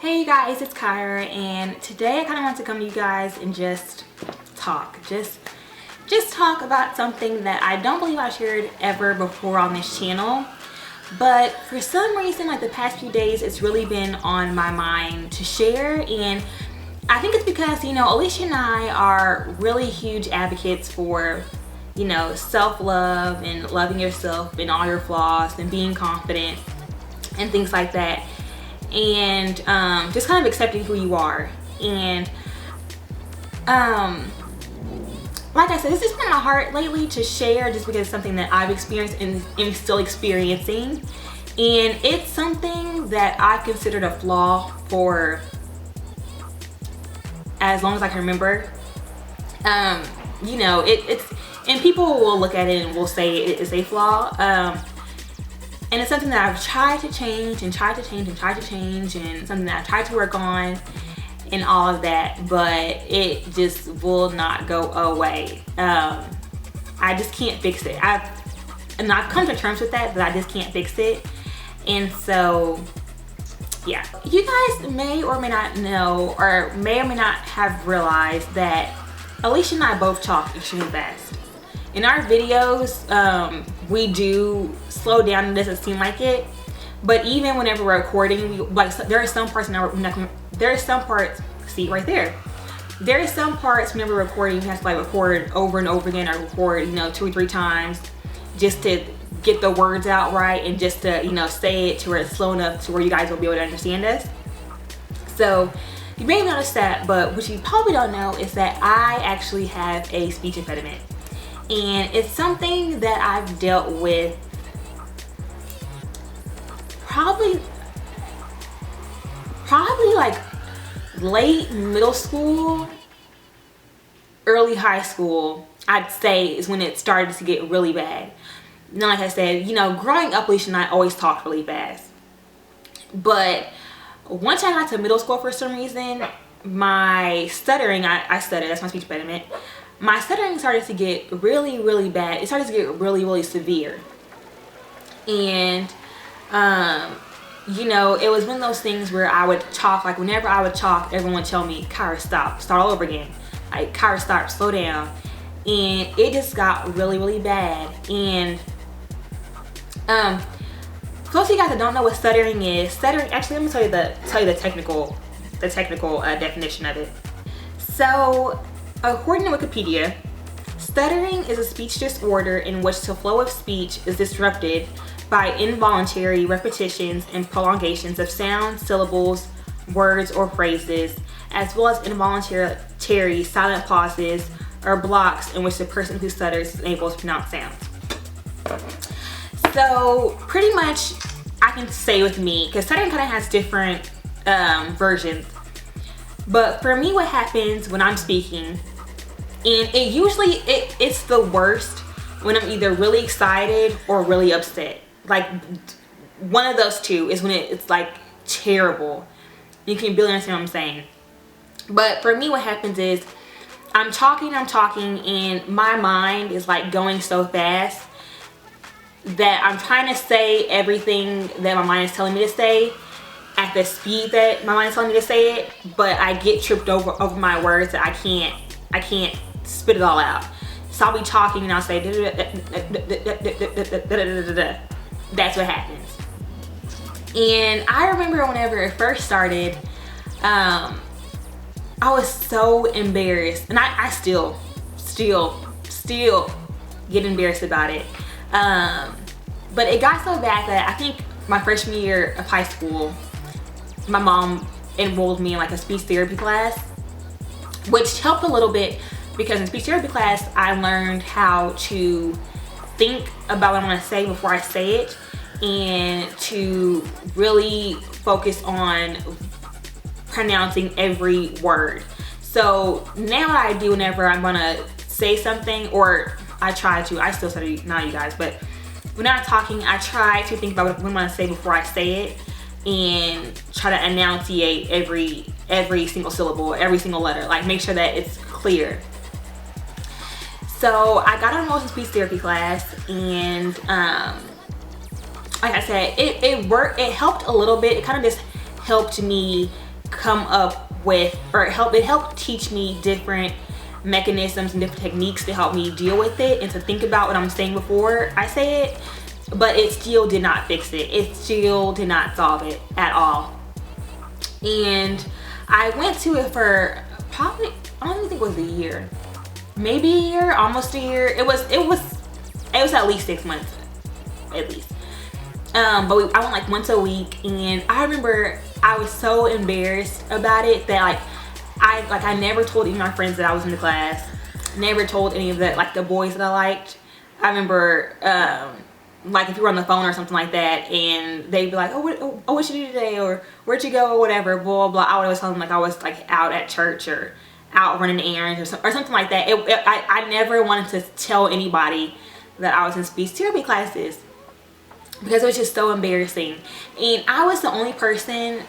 Hey you guys, it's Kyra, and today I kind of want to come to you guys and just talk about something that I don't believe I shared ever before on this channel, but for some reason, like the past few days, it's really been on my mind to share. And I think it's because, you know, Alicia and I are really huge advocates for, you know, self-love and loving yourself and all your flaws and being confident and things like that, and just kind of accepting who you are. And like I said, this has been on my heart lately to share, just because it's something that I've experienced and am still experiencing, and it's something that I considered a flaw for as long as I can remember. You know, it's and people will look at it and will say it is a flaw, and it's something that I've tried to change and tried to change and tried to change, and something that I've tried to work on and all of that, but it just will not go away. I just can't fix it. I've come to terms with that, but I just can't fix it. And so yeah, you guys may or may not know, or may not have realized, that Alicia and I both talk extremely fast. In our videos, we do slow down. It doesn't seem like it, but even whenever we're recording, there are some parts see right there, there are some parts whenever we're recording, you have to like record over and over again, or record, you know, 2 or 3 times just to get the words out right, and just to, you know, say it to where it's slow enough to where you guys will be able to understand us. So you may have noticed that, but what you probably don't know is that I actually have a speech impediment, and it's something that I've dealt with probably like late middle school, early high school, I'd say, is when it started to get really bad. Now, like I said, you know, growing up, Alicia and I always talked really fast, but once I got to middle school, for some reason, my stuttering, I stutter, that's my speech impediment, my stuttering started to get really, really bad. It started to get really, really severe. And you know, it was one of those things where I would talk, like whenever I would talk, everyone would tell me, Kyra, stop, start all over again. Like, Kyra, stop, slow down. And it just got really, really bad. And for those of you guys that don't know what stuttering is, stuttering, actually, let me tell you the technical definition of it. So, according to Wikipedia, stuttering is a speech disorder in which the flow of speech is disrupted by involuntary repetitions and prolongations of sounds, syllables, words, or phrases, as well as involuntary silent pauses or blocks in which the person who stutters is unable to pronounce sounds. So pretty much I can say with me, because stuttering kind of has different versions, but for me, what happens when I'm speaking, and it's the worst when I'm either really excited or really upset. Like, one of those two is when it's like terrible. You can barely understand what I'm saying. But for me, what happens is I'm talking, and my mind is like going so fast that I'm trying to say everything that my mind is telling me to say at the speed that my mind is telling me to say it, but I get tripped over my words that I can't spit it all out. So I'll be talking and I'll say that's what happens. And I remember whenever it first started, I was so embarrassed, and I still get embarrassed about it. But it got so bad that I think my freshman year of high school, my mom enrolled me in like a speech therapy class, which helped a little bit, because in speech therapy class I learned how to think about what I want to say before I say it, and to really focus on pronouncing every word. So now what I do whenever I'm gonna say something, or I still study now, you guys, but when I'm talking, I try to think about what I'm gonna say before I say it, and try to enunciate every single syllable, every single letter, like make sure that it's clear. So I got enrolled in speech therapy class, and like I said, it worked. It helped a little bit. It kind of just helped me come up with, or it helped teach me different mechanisms and different techniques to help me deal with it and to think about what I'm saying before I say it. But it still did not fix it. It still did not solve it at all. And I went to it for probably, I don't even think it was a year, maybe a year, almost a year. It was at least 6 months, at least. But I went like once a week, and I remember I was so embarrassed about it that I never told any of my friends that I was in the class. Never told any of the boys that I liked. I remember like if you were on the phone or something like that, and they'd be like, oh, what you do today, or where'd you go, or whatever, blah, blah, blah. I would always tell them like I was like out at church or out running errands or something like that. I never wanted to tell anybody that I was in speech therapy classes because it was just so embarrassing. And I was the only person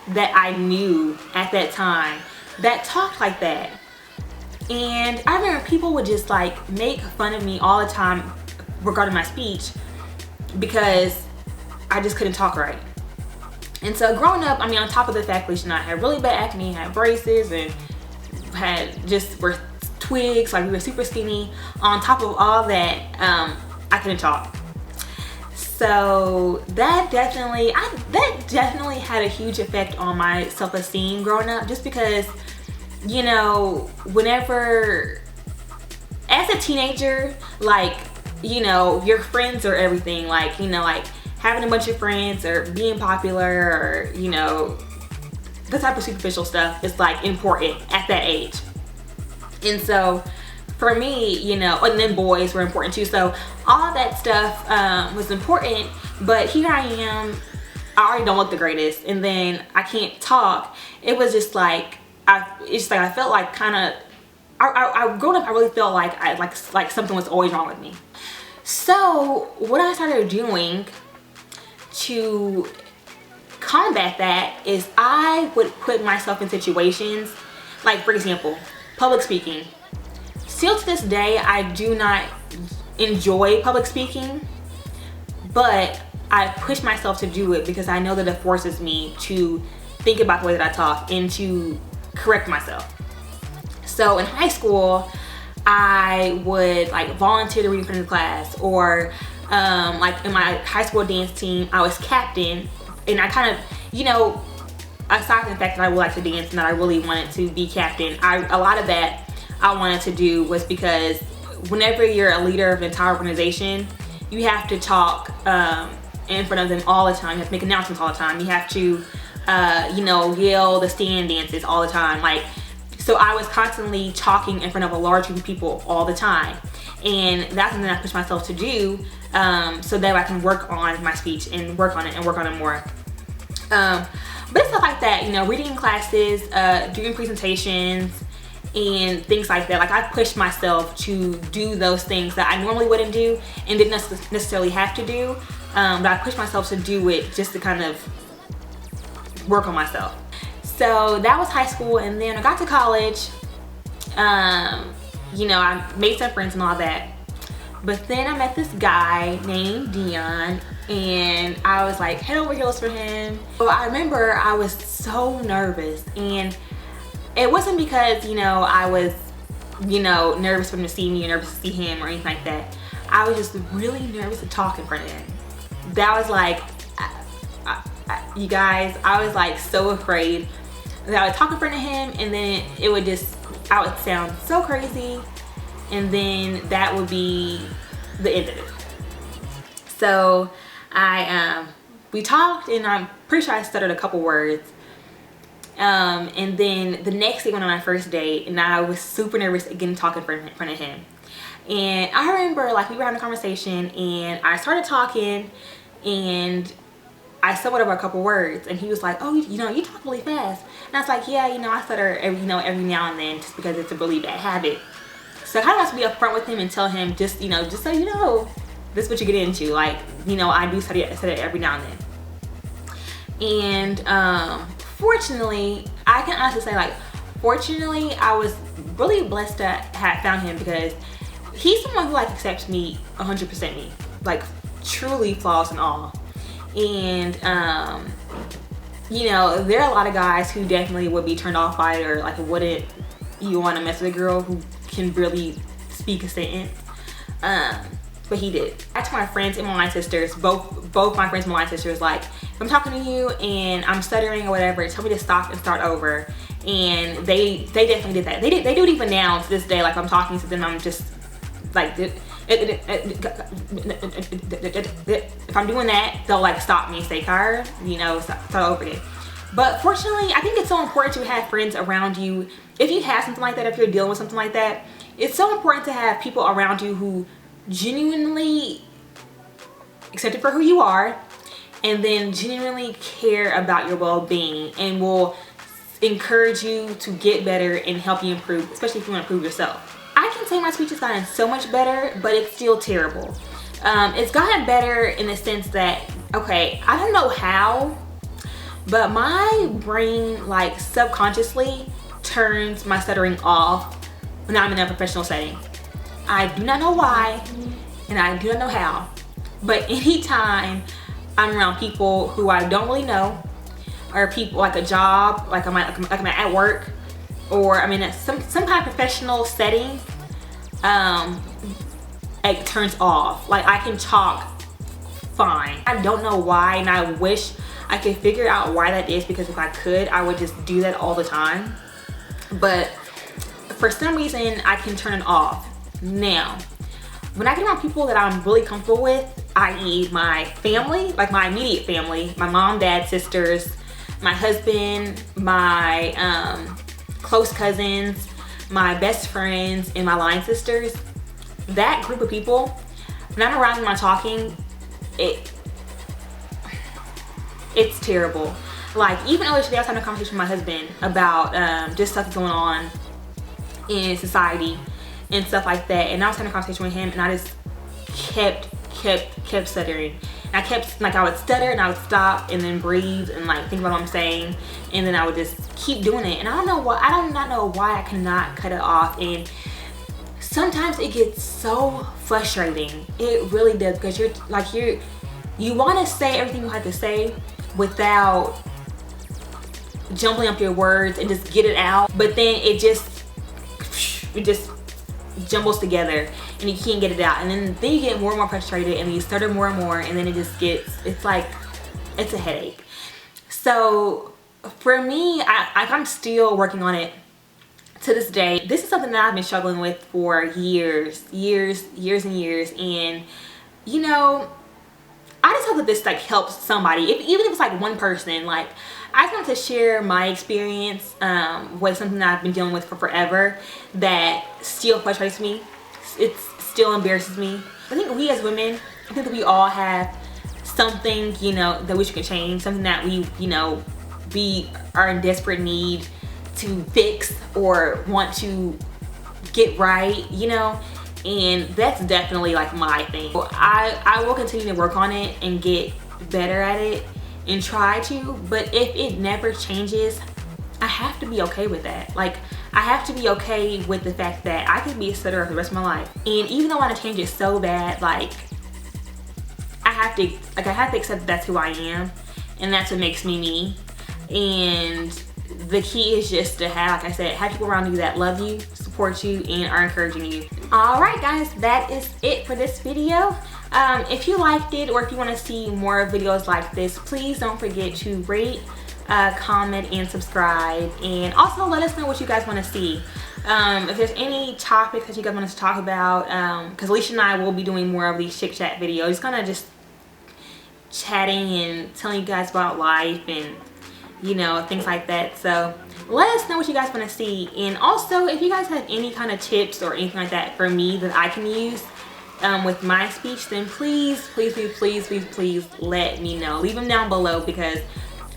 that I knew at that time that talked like that. And I remember people would just like make fun of me all the time regarding my speech because I just couldn't talk right. And so growing up, I mean, on top of the fact that I had really bad acne, had braces, and were twigs, like we were super skinny. On top of all that, I couldn't talk. So that definitely had a huge effect on my self-esteem growing up, just because, you know, whenever, as a teenager, like, you know, your friends are everything, like, you know, like having a bunch of friends or being popular, or, you know, the type of superficial stuff is like important at that age. And so for me, you know, and then boys were important too. So all of that stuff was important, but here I am, I already don't look the greatest, and then I can't talk. It was just like, I felt like kind of, I growing up, I really felt like something was always wrong with me. So what I started doing to combat that is I would put myself in situations, like for example, public speaking. Still to this day, I do not enjoy public speaking, but I push myself to do it because I know that it forces me to think about the way that I talk and to correct myself. So in high school, I would like volunteer to read in front of the class, or like in my high school dance team, I was captain, and I kind of, you know, aside from the fact that I would like to dance and that I really wanted to be captain, a lot of that I wanted to do was because whenever you're a leader of an entire organization, you have to talk in front of them all the time. You have to make announcements all the time. You have to, you know, yell the stand dances all the time. Like, so I was constantly talking in front of a large group of people all the time. And that's something I pushed myself to do so that I can work on my speech and work on it more. But stuff like that, you know, reading in classes, doing presentations, and things like that. Like, I pushed myself to do those things that I normally wouldn't do and didn't necessarily have to do. But I pushed myself to do it just to kind of work on myself. So that was high school, and then I got to college. You know, I made some friends and all that. But then I met this guy named Dion, and I was like head over heels for him. So I remember I was so nervous, and it wasn't because, you know, I was, you know, nervous for him to see me or nervous to see him or anything like that. I was just really nervous to talk in front of him. That was like, you guys, I was like so afraid that I would talk in front of him, and then it would just, I would sound so crazy, and then that would be the end of it. So we talked, and I'm pretty sure I stuttered a couple words. And then the next day went on our first date, and I was super nervous again talking in front of him. And I remember, like, we were having a conversation, and I started talking, and I stumbled over a couple words, and he was like, oh, you know, you talk really fast. And I was like, yeah, you know, I stutter every now and then just because it's a really bad habit. So I kind of have to be upfront with him and tell him, just, you know, just so you know, this is what you get into. Like, you know, I do stutter every now and then. And fortunately, I can honestly say, like, fortunately, I was really blessed to have found him, because he's someone who, like, accepts me 100% me, like, truly flaws and all. And you know, there are a lot of guys who definitely would be turned off by it, or like wouldn't you want to mess with a girl who can really speak a sentence. But he did. I told my friends and my line sisters, both my friends and my line sisters, like, if I'm talking to you and I'm stuttering or whatever, tell me to stop and start over. And they definitely did that. They do it even now to this day. Like, I'm talking to them, I'm just like, if I'm doing that, they'll like stop me and say, "Car, you know, start over again." But fortunately, I think it's so important to have friends around you. If you have something like that, if you're dealing with something like that, it's so important to have people around you who genuinely accept you for who you are, and then genuinely care about your well-being and will encourage you to get better and help you improve, especially if you want to improve yourself. I can say my speech has gotten so much better, but it's still terrible. It's gotten better in the sense that, okay, I don't know how, but my brain like subconsciously turns my stuttering off when I'm in a professional setting. I do not know why, and I do not know how, but anytime I'm around people who I don't really know, or people like a job, like I'm at work, or I'm in some kind of professional setting, it turns off. Like, I can talk fine. I don't know why, and I wish I could figure out why that is, because if I could, I would just do that all the time. But for some reason, I can turn it off. Now, when I get around people that I'm really comfortable with, i.e. my family, like my immediate family, my mom, dad, sisters, my husband, my close cousins, my best friends, and my line sisters, that group of people, when I'm around them and I'm talking, it's terrible. Like, even earlier today, I was having a conversation with my husband about just stuff that's going on in society and stuff like that, and I was having a conversation with him, and I just kept stuttering. And I kept, like, I would stutter and I would stop and then breathe and like think about what I'm saying, and then I would just keep doing it. And I don't know why, I do not know why I cannot cut it off. And sometimes it gets so frustrating. It really does, because you want to say everything you have to say without jumbling up your words and just get it out, but then it just jumbles together and you can't get it out, and then you get more and more frustrated, and you stutter more and more, and then it just gets, it's like, it's a headache. So for me, I'm still working on it to this day. This is something that I've been struggling with for years and years, and you know, I just hope that this like helps somebody, even if it's like one person. Like, I just want to share my experience with something that I've been dealing with for forever that still frustrates me. It still embarrasses me. I think we as women, I think that we all have something, you know, that we can change, something that we, you know, we are in desperate need to fix or want to get right, you know. And that's definitely like my thing. I will continue to work on it and get better at it and try to, but if it never changes, I have to be okay with that. Like, I have to be okay with the fact that I could be a stutterer for the rest of my life. And even though I want to change it so bad, like, I have to accept that that's who I am, and that's what makes me me. And the key is just to have, like I said, have people around you that love you, support you, and are encouraging you. Alright guys, that is it for this video. If you liked it, or if you want to see more videos like this, please don't forget to rate, comment, and subscribe. And also let us know what you guys want to see. If there's any topics that you guys want us to talk about, because Alicia and I will be doing more of these chit chat videos, kind of just chatting and telling you guys about life and, you know, things like that. So let us know what you guys want to see. And also, if you guys have any kind of tips or anything like that for me that I can use with my speech, then please let me know. Leave them down below, because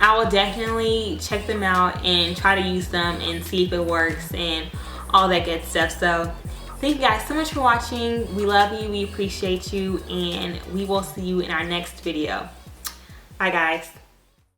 I will definitely check them out and try to use them and see if it works and all that good stuff. So thank you guys so much for watching. We love you, we appreciate you, and we will see you in our next video. Bye guys.